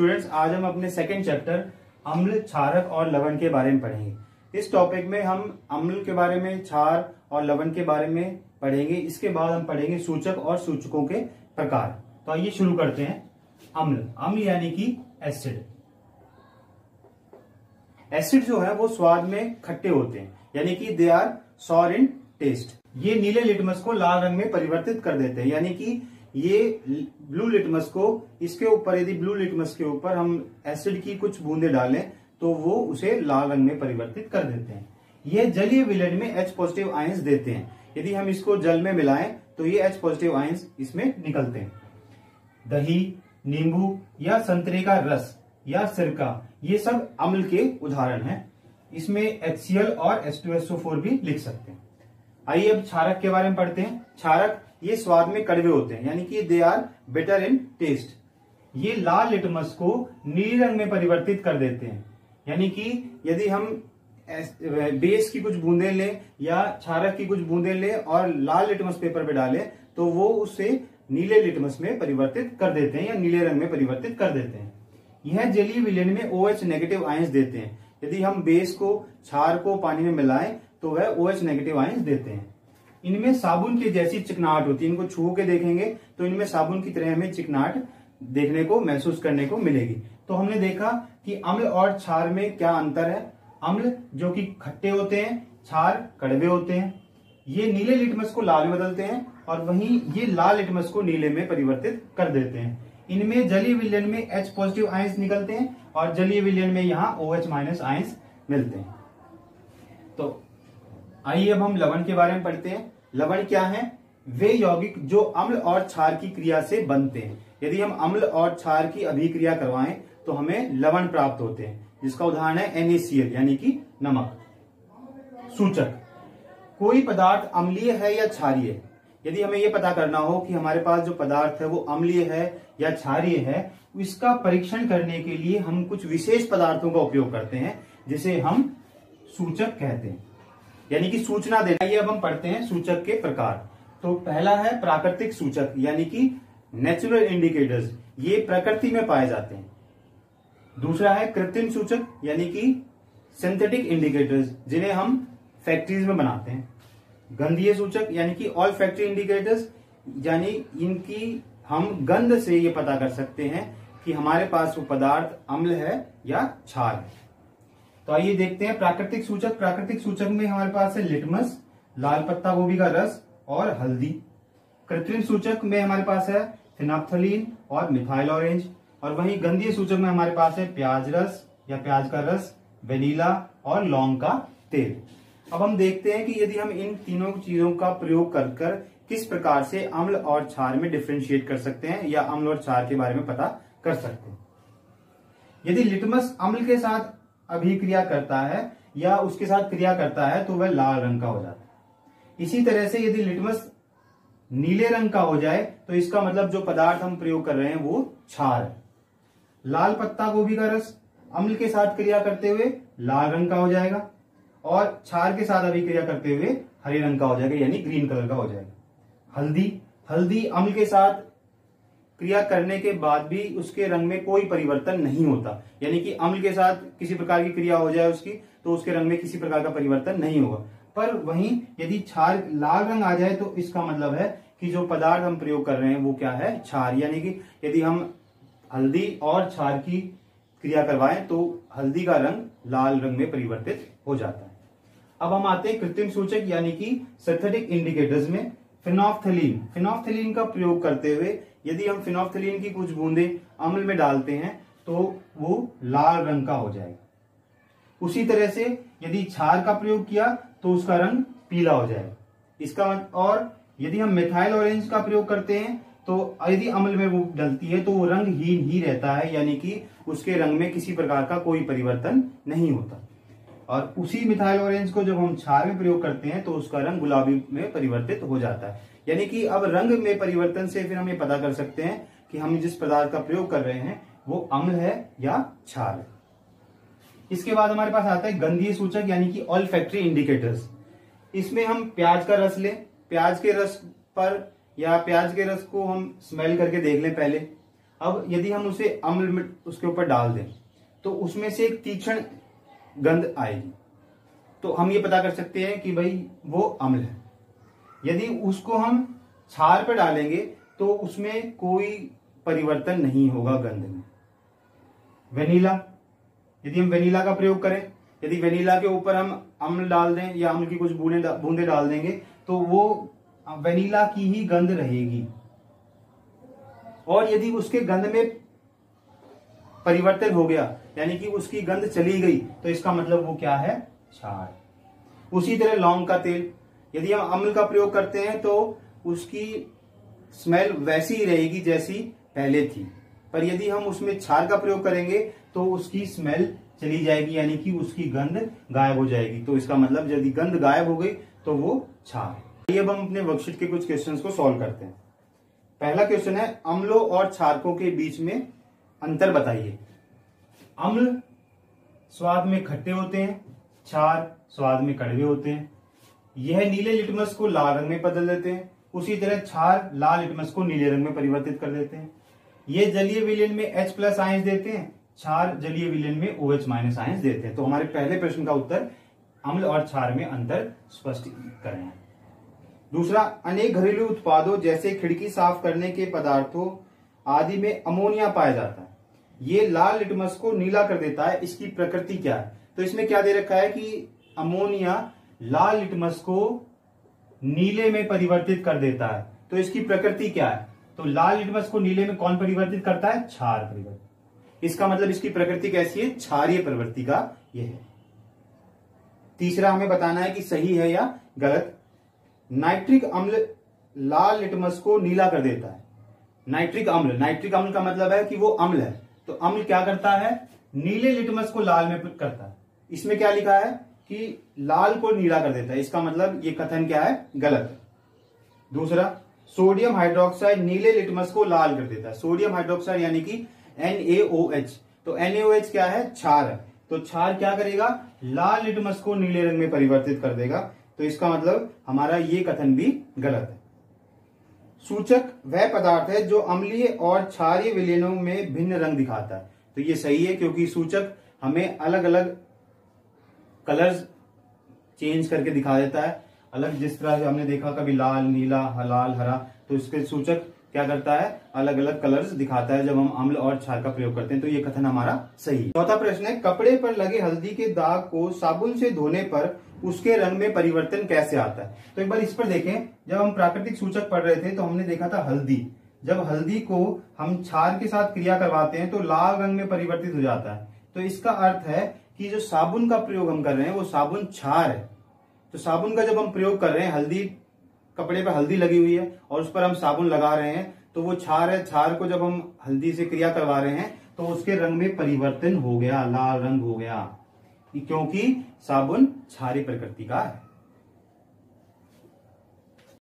Students, आज हम अपने सेकंड चैप्टर अम्ल, क्षारक और लवण के बारे में पढ़ेंगे। इस टॉपिक में हम अम्ल के बारे में, क्षार और लवण के बारे में पढ़ेंगे। इसके बाद हम पढ़ेंगे सूचक और सूचकों के प्रकार। तो आइए शुरू करते हैं। अम्ल यानी कि एसिड। एसिड जो है वो स्वाद में खट्टे होते हैं, यानी कि they are sour in taste. ये नीले लिटमस को लाल रंग में परिवर्तित कर देते हैं, यानी कि ये ब्लू लिटमस को, इसके ऊपर यदि ब्लू लिटमस के ऊपर हम एसिड की कुछ बूंदे डालें तो वो उसे लाल रंग में परिवर्तित कर देते हैं। ये जलीय विलयन में H पॉजिटिव आयंस देते हैं। यदि हम इसको जल में मिलाएं तो ये H पॉजिटिव आयंस इसमें निकलते हैं। दही, नींबू या संतरे का रस या सिरका, ये सब अम्ल के उदाहरण हैं। इसमें HCl और H2SO4 भी लिख सकते हैं। आइए अब क्षारक के बारे में पढ़ते हैं। क्षारक ये स्वाद में कड़वे होते हैं, यानी कि they are bitter in taste. ये लाल लिटमस को नीले रंग में परिवर्तित कर देते हैं, यानी कि यदि हम बेस की कुछ बूंदें लें या क्षारक की कुछ बूंदें लें और लाल लिटमस पेपर पे डालें तो वो उसे नीले लिटमस में परिवर्तित कर देते हैं या नीले रंग में परिवर्तित कर देते हैं। यह जलीय विलयन में OH नेगेटिव आयंस देते हैं। यदि हम बेस को, क्षार को पानी में मिलाएं तो वह OH नेगेटिव आयंस देते हैं। इनमें साबुन की जैसी चिकनाहट होती है। इनको छू के देखेंगे तो इनमें साबुन की तरह हमें चिकनाहट देखने को, महसूस करने को मिलेगी। तो हमने देखा कि अम्ल और क्षार में क्या अंतर है। अम्ल जो कि खट्टे होते हैं, क्षार कड़वे होते हैं। ये नीले लिटमस को लाल में बदलते हैं और वहीं ये लाल लिटमस को नीले में परिवर्तित कर देते हैं। इनमें जलीय विलयन में H पॉजिटिव आयंस निकलते हैं और जलीय विलयन में यहाँ OH माइनस आयंस मिलते हैं। तो आइए अब हम लवण के बारे में पढ़ते हैं। लवण क्या है? वे यौगिक जो अम्ल और क्षार की क्रिया से बनते हैं। यदि हम अम्ल और क्षार की अभिक्रिया करवाएं तो हमें लवण प्राप्त होते हैं, जिसका उदाहरण है NaCl यानी कि नमक। सूचक, कोई पदार्थ अम्लीय है या क्षारीय है। यदि हमें यह पता करना हो कि हमारे पास जो पदार्थ है वो अम्लीय है या क्षारीय है, इसका परीक्षण करने के लिए हम कुछ विशेष पदार्थों का उपयोग करते हैं, जिसे हम सूचक कहते हैं, यानी कि सूचना देना। ये अब हम पढ़ते हैं सूचक के प्रकार। तो पहला है प्राकृतिक सूचक, यानी कि नेचुरल इंडिकेटर्स। ये प्रकृति में पाए जाते हैं। दूसरा है कृत्रिम सूचक, यानी कि सिंथेटिक इंडिकेटर्स, जिन्हें हम फैक्ट्रीज में बनाते हैं। गंधीय सूचक, यानी कि ऑल फैक्ट्री इंडिकेटर्स, यानी इनकी हम गंध से ये पता कर सकते हैं कि हमारे पास वो पदार्थ अम्ल है या क्षार है। तो आइए देखते हैं प्राकृतिक सूचक। प्राकृतिक सूचक में हमारे पास है लिटमस, लाल पत्ता गोभी का रस और हल्दी। कृत्रिम सूचक में हमारे पास है फिनाप्थलीन और मिथाइल ऑरेंज। और वहीं गंधीय सूचक में हमारे पास है प्याज रस या प्याज का रस, वेनिला और लौंग का तेल। अब हम देखते हैं कि यदि हम इन तीनों चीजों का प्रयोग कर किस प्रकार से अम्ल और क्षार में डिफ्रेंशिएट कर सकते हैं या अम्ल और क्षार के बारे में पता कर सकते हैं। यदि लिटमस अम्ल के साथ अभिक्रिया करता है या उसके साथ क्रिया करता है तो वह लाल रंग का हो जाता है। इसी तरह से यदि लिटमस नीले रंग का हो जाए तो इसका मतलब जो पदार्थ हम प्रयोग कर रहे हैं वो क्षार है। लाल पत्ता गोभी का रस अम्ल के साथ क्रिया करते हुए लाल रंग का हो जाएगा और क्षार के साथ अभिक्रिया करते हुए हरे रंग का हो जाएगा, यानी ग्रीन कलर का हो जाएगा। हल्दी अम्ल के साथ क्रिया करने के बाद भी उसके रंग में कोई परिवर्तन नहीं होता, यानी कि अम्ल के साथ किसी प्रकार की क्रिया हो जाए उसकी तो उसके रंग में किसी प्रकार का परिवर्तन नहीं होगा। पर वहीं यदि क्षार लाल रंग आ जाए तो इसका मतलब है कि जो पदार्थ हम प्रयोग कर रहे हैं वो क्या है? क्षार। यानी कि यदि हम हल्दी और क्षार की क्रिया करवाएं तो हल्दी का रंग लाल रंग में परिवर्तित हो जाता है। अब हम आते हैं कृत्रिम सूचक, यानी कि सिंथेटिक इंडिकेटर्स में। फिनोफ्थलीन का प्रयोग करते हुए यदि हम फिनोफ्थलीन की कुछ बूंदे अम्ल में डालते हैं तो वो लाल रंग का हो जाएगा। उसी तरह से यदि क्षार का प्रयोग किया तो उसका रंग पीला हो जाएगा। और यदि हम मिथाइल ऑरेंज का प्रयोग करते हैं तो यदि अम्ल में वो डलती है तो वो रंगहीन ही रहता है, यानी कि उसके रंग में किसी प्रकार का कोई परिवर्तन नहीं होता। और उसी मिथाइल ऑरेंज को जब हम क्षार में प्रयोग करते हैं तो उसका रंग गुलाबी में परिवर्तित हो जाता है। यानी कि अब रंग में परिवर्तन से फिर हम ये पता कर सकते हैं कि हम जिस पदार्थ का प्रयोग कर रहे हैं वो अम्ल है या क्षार है। इसके बाद हमारे पास आता है गंधीय सूचक, यानी कि ऑल फैक्ट्री इंडिकेटर्स। इसमें हम प्याज का रस लें, प्याज के रस पर या प्याज के रस को हम स्मेल करके देख लें पहले। अब यदि हम उसे अम्ल में उसके ऊपर डाल दें तो उसमें से एक तीक्ष्ण गंध आएगी, तो हम ये पता कर सकते हैं कि भाई वो अम्ल है। यदि उसको हम क्षार पर डालेंगे तो उसमें कोई परिवर्तन नहीं होगा गंध में। वेनिला, यदि हम वेनिला का प्रयोग करें, यदि वेनिला के ऊपर हम अम्ल डाल दें या अम्ल की कुछ बूंदे डाल देंगे तो वो वेनिला की ही गंध रहेगी। और यदि उसके गंध में परिवर्तन हो गया यानी कि उसकी गंध चली गई तो इसका मतलब वो क्या है, क्षार। उसी तरह लौंग का तेल, यदि हम अम्ल का प्रयोग करते हैं तो उसकी स्मेल वैसी ही रहेगी जैसी पहले थी, पर यदि हम उसमें क्षार का प्रयोग करेंगे तो उसकी स्मेल चली जाएगी यानी कि उसकी गंध गायब हो जाएगी। तो इसका मतलब यदि गंध गायब हो गई तो वो क्षार है। अब हम अपने वर्कशीट के कुछ क्वेश्चंस को सॉल्व करते हैं। पहला क्वेश्चन है अम्लों और क्षारकों के बीच में अंतर बताइए। अम्ल स्वाद में खट्टे होते हैं, क्षार स्वाद में कड़वे होते हैं। यह नीले लिटमस को लाल रंग में बदल देते हैं, उसी तरह क्षार लाल लिटमस को नीले रंग में परिवर्तित कर देते हैं। ये जलीय विलयन में H+ आयंस देते हैं, क्षार जलीय विलयन में OH- आयंस देते हैं। तो हमारे पहले प्रश्न का उत्तर अम्ल और क्षार में अंतर स्पष्ट करें। दूसरा, अनेक घरेलू उत्पादों जैसे खिड़की साफ करने के पदार्थों आदि में अमोनिया पाया जाता है। ये लाल लिटमस को नीला कर देता है, इसकी प्रकृति क्या है? तो इसमें क्या दे रखा है कि अमोनिया लाल लिटमस को नीले में परिवर्तित कर देता है, तो इसकी प्रकृति क्या है? तो लाल लिटमस को नीले में कौन परिवर्तित करता है? क्षार परिवर्तित। इसका मतलब इसकी प्रकृति कैसी है? क्षारीय प्रवृत्ति का यह है। तीसरा, हमें बताना है कि सही है या गलत। नाइट्रिक अम्ल लाल लिटमस को नीला कर देता है। नाइट्रिक अम्ल का मतलब है कि वो अम्ल है, तो अम्ल क्या करता है? नीले लिटमस को लाल में करता है। इसमें क्या लिखा है कि लाल को नीला कर देता है, इसका मतलब ये कथन क्या है? गलत है। दूसरा, सोडियम हाइड्रोक्साइड नीले लिटमस को लाल कर देता है। सोडियम हाइड्रोक्साइड यानी कि NaOH, तो NaOH क्या है? क्षार है, तो क्षार क्या करेगा? लाल लिटमस को नीले रंग में परिवर्तित कर देगा, तो इसका मतलब हमारा ये कथन भी गलत है। सूचक वह पदार्थ है जो अम्लीय और क्षारीय विलयनों में भिन्न रंग दिखाता है, तो ये सही है क्योंकि सूचक हमें अलग अलग कलर्स चेंज करके दिखा देता है। अलग जिस तरह से हमने देखा कभी लाल, नीला, लाल, हरा, तो इसके सूचक क्या करता है? अलग अलग कलर्स दिखाता है जब हम अम्ल और क्षार का प्रयोग करते हैं, तो ये कथन हमारा सही है। चौथा प्रश्न है कपड़े पर लगे हल्दी के दाग को साबुन से धोने पर उसके रंग में परिवर्तन कैसे आता है? तो एक बार इस पर देखें, जब हम प्राकृतिक सूचक पढ़ रहे थे तो हमने देखा था हल्दी, जब हल्दी को हम क्षार के साथ क्रिया करवाते हैं तो लाल रंग में परिवर्तित हो जाता है। तो इसका अर्थ है कि जो साबुन का प्रयोग हम कर रहे हैं वो साबुन क्षार है। तो साबुन का जब हम प्रयोग कर रहे हैं, हल्दी, कपड़े पर हल्दी लगी हुई है और उस पर हम साबुन लगा रहे हैं, तो वो क्षार है। क्षार को जब हम हल्दी से क्रिया करवा रहे हैं तो उसके रंग में परिवर्तन हो गया, लाल रंग हो गया, क्योंकि साबुन क्षारीय प्रकृति का है।